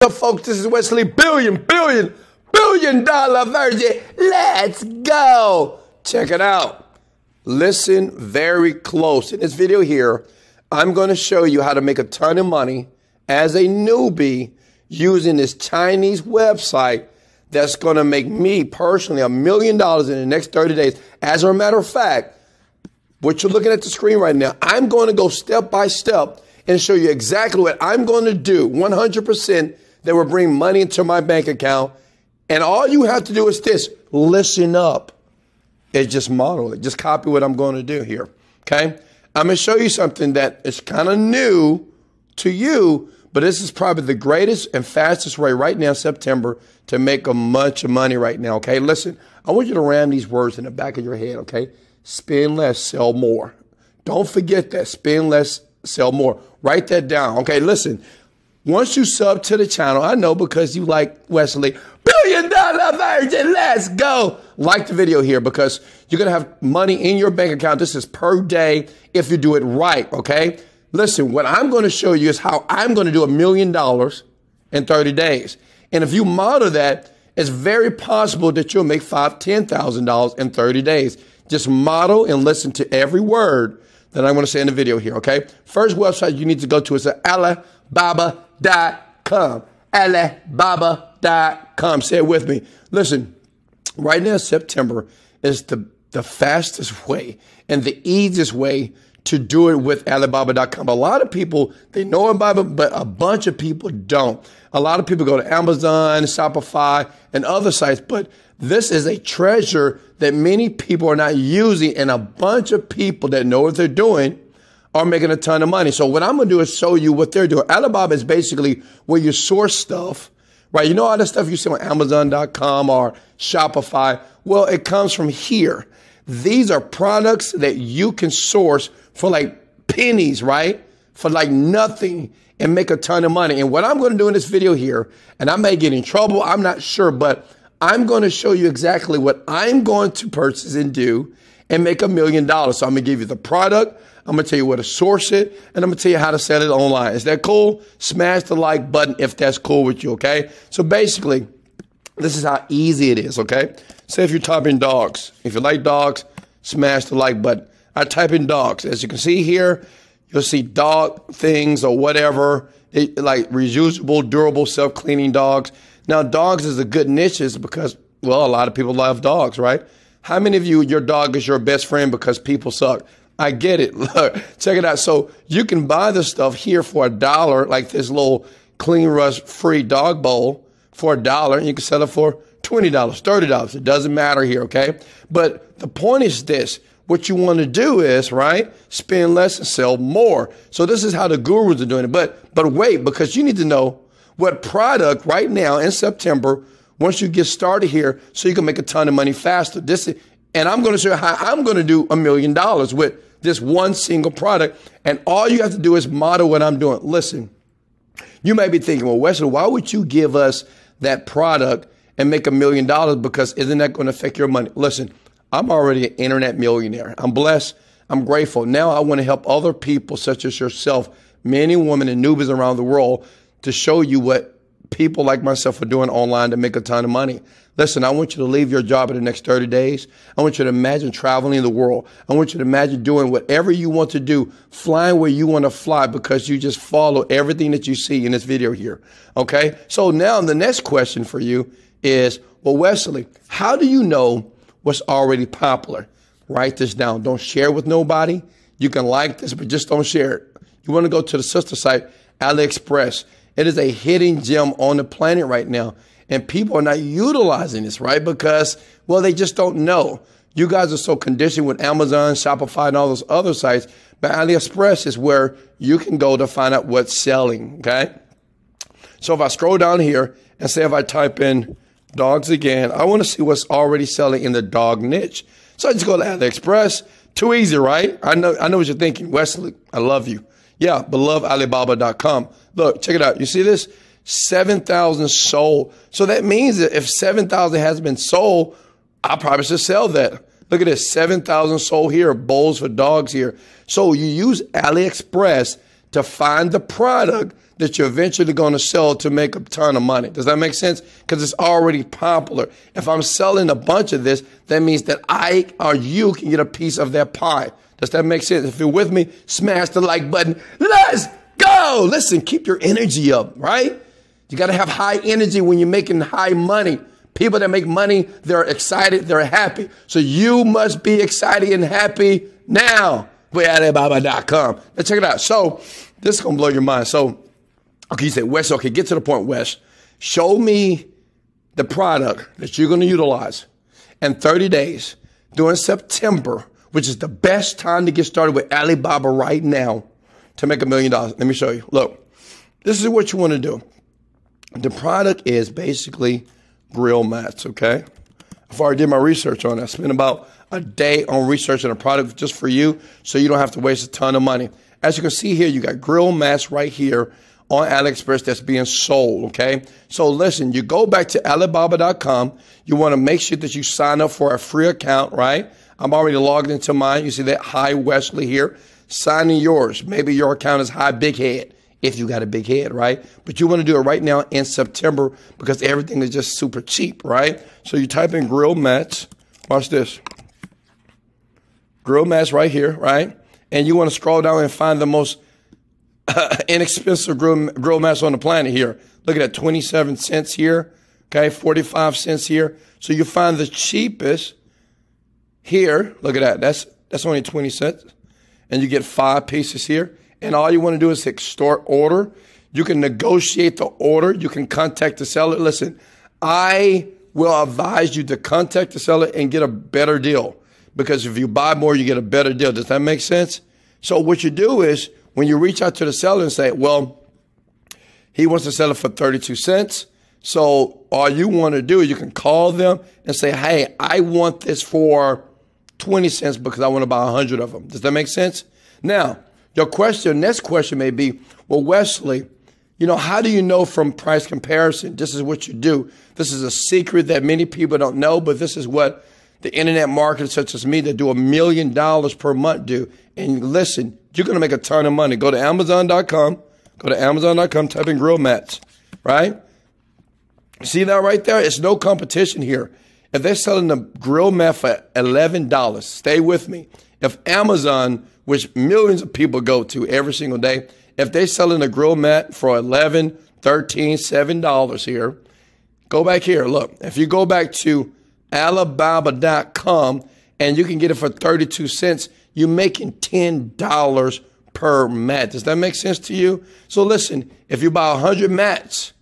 What's up, folks? This is Wesley billion dollar virgin. Let's go. Check it out. Listen very close. In this video here, I'm going to show you how to make a ton of money as a newbie using this Chinese website that's going to make me personally $1 million in the next 30 days. As a matter of fact, what you're looking at the screen right now, I'm going to go step by step and show you exactly what I'm going to do 100% that will bring money into my bank account. And all you have to do is this: listen up. It's just model it. Just copy what I'm going to do here. Okay. I'm going to show you something that is kind of new to you, but this is probably the greatest and fastest way right now, September, to make a bunch of money right now. Okay. Listen, I want you to ram these words in the back of your head. Okay. Spend less, sell more. Don't forget that. Spend less, sell more. Write that down. Okay. Listen, once you sub to the channel, I know because you like Wesley, $1 billion virgin, let's go. Like the video here because you're going to have money in your bank account. This is per day if you do it right, okay? Listen, what I'm going to show you is how I'm going to do $1 million in 30 days. And if you model that, it's very possible that you'll make $5,000, $10,000 in 30 days. Just model and listen to every word that I'm going to say in the video here, okay? First website you need to go to is Alibaba.com. Alibaba.com. Say it with me. Listen, right now, September is the fastest way and the easiest way to do it with Alibaba.com. A lot of people, they know about it, but a bunch of people don't. A lot of people go to Amazon, Shopify, and other sites, but this is a treasure that many people are not using, and a bunch of people that know what they're doing are making a ton of money. So what I'm going to do is show you what they're doing. Alibaba is basically where you source stuff, right? You know all the stuff you see on Amazon.com or Shopify? Well, it comes from here. These are products that you can source for like pennies, right? For like nothing and make a ton of money. And what I'm going to do in this video here, and I may get in trouble, I'm not sure, but I'm going to show you exactly what I'm going to purchase and do and make $1 million. So I'm going to give you the product. I'm going to tell you where to source it, and I'm going to tell you how to sell it online. Is that cool? Smash the like button if that's cool with you, okay? So basically, this is how easy it is, okay? Say if you type in dogs. If you like dogs, smash the like button. I type in dogs. As you can see here, you'll see dog things or whatever, like reusable, durable, self-cleaning dogs. Now, dogs is a good niche because, well, a lot of people love dogs, right? How many of you, your dog is your best friend because people suck? I get it. Look, check it out. So you can buy this stuff here for $1, like this little clean rust free dog bowl for $1, and you can sell it for $20, $30. It doesn't matter here, okay? But the point is this. What you want to do is, right, spend less and sell more. So this is how the gurus are doing it. But wait, because you need to know what product right now in September, once you get started here, so you can make a ton of money faster. And I'm going to show you how I'm going to do $1 million with this one single product. And all you have to do is model what I'm doing. Listen, you may be thinking, well, Wesley, why would you give us that product and make $1 million? Because isn't that going to affect your money? Listen, I'm already an internet millionaire. I'm blessed. I'm grateful. Now I want to help other people such as yourself, men and women and newbies around the world, to show you what people like myself are doing online to make a ton of money. Listen, I want you to leave your job in the next 30 days. I want you to imagine traveling the world. I want you to imagine doing whatever you want to do, flying where you want to fly because you just follow everything that you see in this video here. Okay? So now the next question for you is, well, Wesley, how do you know what's already popular? Write this down. Don't share with nobody. You can like this, but just don't share it. You want to go to the sister site, Aliexpress. It is a hidden gem on the planet right now. And people are not utilizing this, right? Because, well, they just don't know. You guys are so conditioned with Amazon, Shopify, and all those other sites. But Aliexpress is where you can go to find out what's selling, okay? So if I scroll down here and say if I type in dogs again, I want to see what's already selling in the dog niche. So I just go to Aliexpress. Too easy, right? I know what you're thinking. Wesley, I love you. Yeah, but love Alibaba.com. Look, check it out. You see this? 7,000 sold. So that means that if 7,000 has been sold, I probably should sell that. Look at this, 7,000 sold here, bowls for dogs here. So you use Aliexpress to find the product that you're eventually going to sell to make a ton of money. Does that make sense? Because it's already popular. If I'm selling a bunch of this, that means that I or you can get a piece of that pie. Does that make sense? If you're with me, smash the like button. Let's go. Listen, keep your energy up, right? You got to have high energy when you're making high money. People that make money, they're excited, they're happy. So you must be excited and happy now with Alibaba.com. Now check it out. So this is going to blow your mind. So, okay, you say, Wes, okay, get to the point, Wes. Show me the product that you're going to utilize in 30 days during September, which is the best time to get started with Alibaba right now to make $1 million. Let me show you. Look, this is what you want to do. The product is basically grill mats, okay? I've already did my research on it. I spent about a day on researching a product just for you so you don't have to waste a ton of money. As you can see here, you got grill mats right here on Aliexpress that's being sold, okay? So listen, you go back to Alibaba.com. You want to make sure that you sign up for a free account, right? I'm already logged into mine. You see that? Hi, Wesley here. Sign in yours. Maybe your account is Hi Big Head, if you got a big head, right? But you want to do it right now in September because everything is just super cheap, right? So you type in grill mats. Watch this. Grill mats right here, right? And you want to scroll down and find the most inexpensive grill mats on the planet here. Look at that, 27 cents here, okay, 45 cents here. So you find the cheapest here. Look at that. That's only 20 cents. And you get 5 pieces here. And all you want to do is extort order. You can negotiate the order. You can contact the seller. Listen, I will advise you to contact the seller and get a better deal. Because if you buy more, you get a better deal. Does that make sense? So what you do is when you reach out to the seller and say, well, he wants to sell it for 32 cents. So all you want to do, you can call them and say, hey, I want this for 20 cents because I want to buy 100 of them. Does that make sense? Now, your next question may be, well, Wesley, you know, how do you know from price comparison? This is what you do. This is a secret that many people don't know, but this is what the internet marketers such as me that do $1 million per month do. And listen, you're going to make a ton of money. Go to Amazon.com. Go to Amazon.com, type in grill mats, right? See that right there? It's no competition here. If they're selling the grill mat for $11, stay with me. If Amazon, which millions of people go to every single day, if they're selling a grill mat for $11, $13, $7 here, go back here. Look, if you go back to Alibaba.com and you can get it for 32 cents, you're making $10 per mat. Does that make sense to you? So listen, if you buy 100 mats,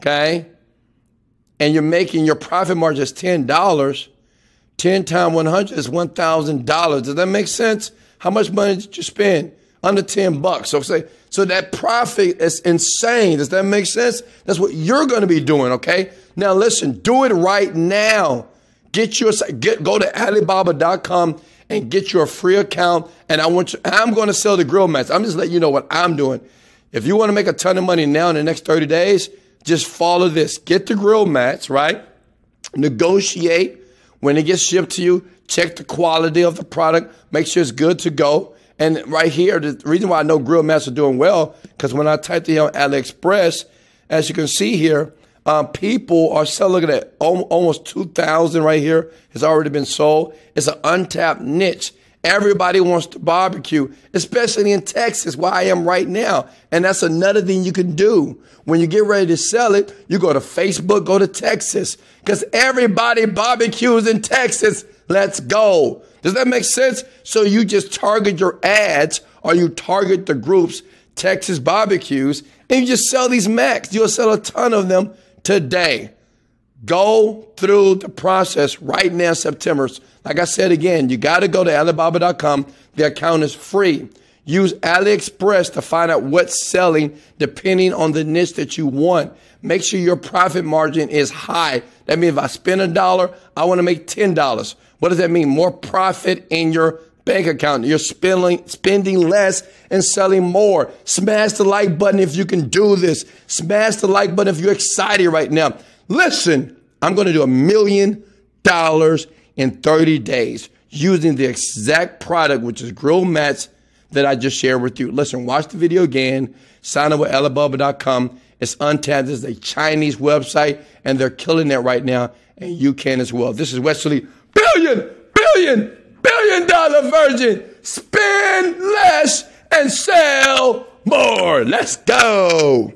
okay, and you're making your profit margin is $10, 10 times 100 is $1,000. Does that make sense? How much money did you spend? Under 10 bucks. So that profit is insane. Does that make sense? That's what you're going to be doing, okay? Now listen, do it right now. Go to Alibaba.com and get your free account. And I'm going to sell the grill mats. I'm just letting you know what I'm doing. If you want to make a ton of money now in the next 30 days, just follow this. Get the grill mats, right? Negotiate when it gets shipped to you. Check the quality of the product. Make sure it's good to go. And right here, the reason why I know grill mats are doing well, because when I typed in on Aliexpress, as you can see here, people are selling, look at that, almost 2,000 right here has already been sold. It's an untapped niche. Everybody wants to barbecue, especially in Texas, where I am right now. And that's another thing you can do. When you get ready to sell it, you go to Facebook, go to Texas, because everybody barbecues in Texas. Let's go. Does that make sense? So you just target your ads or you target the groups, Texas barbecues, and you just sell these mats. You'll sell a ton of them today. Go through the process right now, September. Like I said again, you got to go to Alibaba.com. The account is free. Use Aliexpress to find out what's selling depending on the niche that you want. Make sure your profit margin is high. That means if I spend $1, I want to make $10. What does that mean? More profit in your bank account. You're spending less and selling more. Smash the like button if you can do this. Smash the like button if you're excited right now. Listen, I'm going to do $1 million in 30 days using the exact product, which is grill mats that I just shared with you. Listen, watch the video again. Sign up with Alibaba.com. It's untapped. This is a Chinese website, and they're killing it right now, and you can as well. This is Wesley, billion dollar virgin. Spend less and sell more. Let's go.